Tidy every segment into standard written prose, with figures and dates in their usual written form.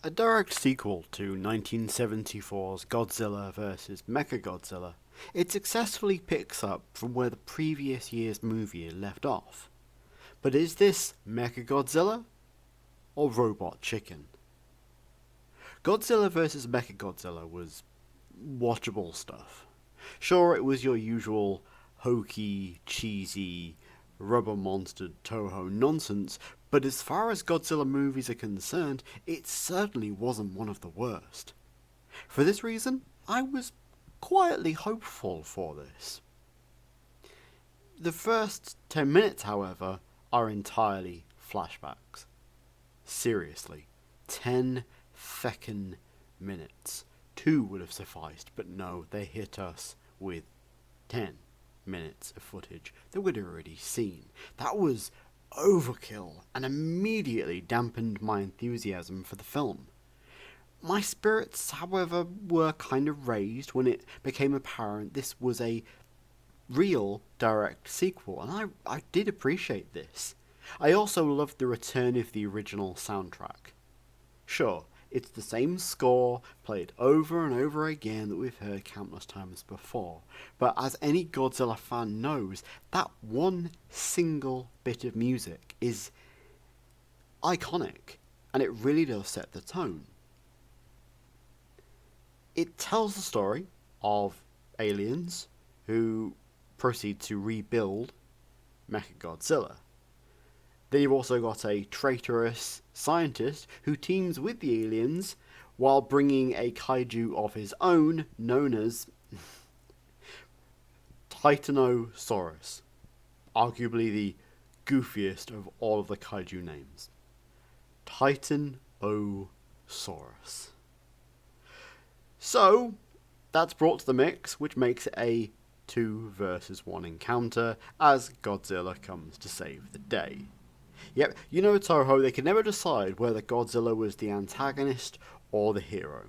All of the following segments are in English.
A direct sequel to 1974's Godzilla vs. Mechagodzilla, it successfully picks up from where the previous year's movie had left off. But is this Mechagodzilla or Robot Chicken? Godzilla vs. Mechagodzilla was watchable stuff. Sure, it was your usual hokey, cheesy, rubber-monstered Toho nonsense, but as far as Godzilla movies are concerned, it certainly wasn't one of the worst. For this reason, I was quietly hopeful for this. The first 10 minutes, however, are entirely flashbacks. Seriously, 10 feckin' minutes. 2 would have sufficed, but no, they hit us with 10 minutes of footage that we'd already seen. That was overkill and immediately dampened my enthusiasm for the film. My spirits, however, were kind of raised when it became apparent this was a real direct sequel, and I did appreciate this. I also loved the return of the original soundtrack. Sure, it's the same score, played over and over again that we've heard countless times before, but as any Godzilla fan knows, that one single bit of music is iconic, and it really does set the tone. It tells the story of aliens who proceed to rebuild Mechagodzilla. Then you've also got a traitorous scientist who teams with the aliens while bringing a kaiju of his own known as Titanosaurus, arguably the goofiest of all of the kaiju names. Titanosaurus. So, that's brought to the mix, which makes it a 2 versus 1 encounter as Godzilla comes to save the day. Yep, you know Toho, they could never decide whether Godzilla was the antagonist or the hero.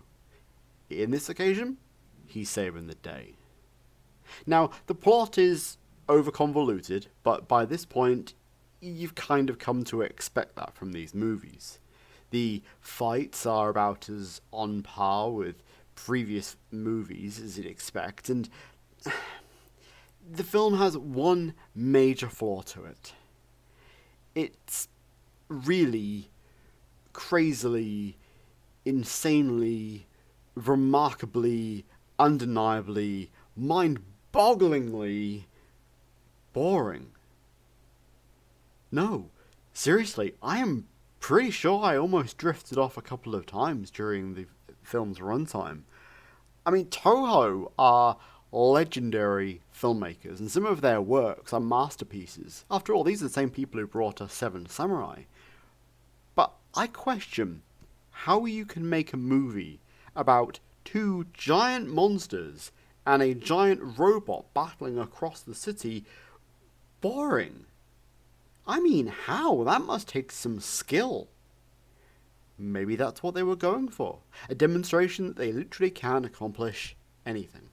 In this occasion, he's saving the day. Now, the plot is over-convoluted, but by this point, you've kind of come to expect that from these movies. The fights are about as on par with previous movies as you'd expect, and the film has one major flaw to it. It's really, crazily, insanely, remarkably, undeniably, mind-bogglingly boring. No, seriously, I am pretty sure I almost drifted off a couple of times during the film's runtime. I mean, Toho are legendary filmmakers, and some of their works are masterpieces. After all, these are the same people who brought us Seven Samurai. But I question how you can make a movie about 2 giant monsters and a giant robot battling across the city boring. I mean, how? That must take some skill. Maybe that's what they were going for. A demonstration that they literally can accomplish anything.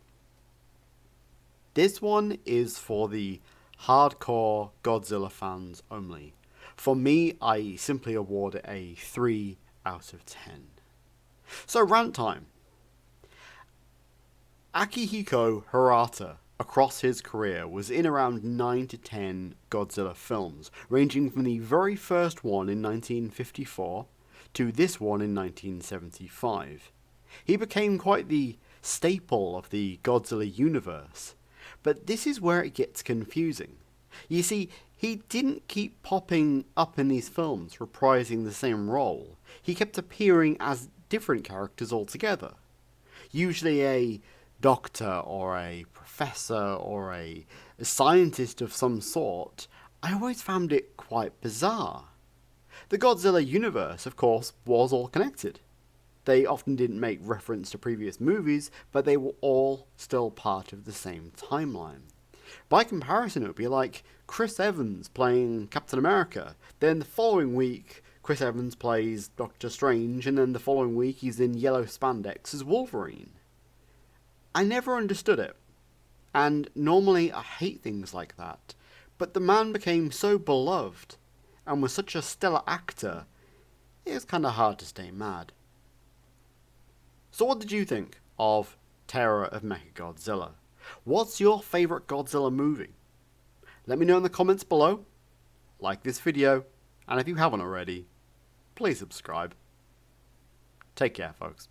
This one is for the hardcore Godzilla fans only. For me, I simply award it a 3 out of 10. So, rant time. Akihiko Hirata, across his career, was in around 9 to 10 Godzilla films, ranging from the very first one in 1954 to this one in 1975. He became quite the staple of the Godzilla universe. But this is where it gets confusing. You see, he didn't keep popping up in these films, reprising the same role. He kept appearing as different characters altogether. Usually a doctor or a professor or a scientist of some sort. I always found it quite bizarre. The Godzilla universe, of course, was all connected. They often didn't make reference to previous movies, but they were all still part of the same timeline. By comparison, it would be like Chris Evans playing Captain America. Then the following week, Chris Evans plays Doctor Strange, and then the following week he's in yellow spandex as Wolverine. I never understood it, and normally I hate things like that, but the man became so beloved, and was such a stellar actor, it was kind of hard to stay mad. So what did you think of Terror of Mechagodzilla? What's your favourite Godzilla movie? Let me know in the comments below. Like this video, and if you haven't already, please subscribe. Take care, folks.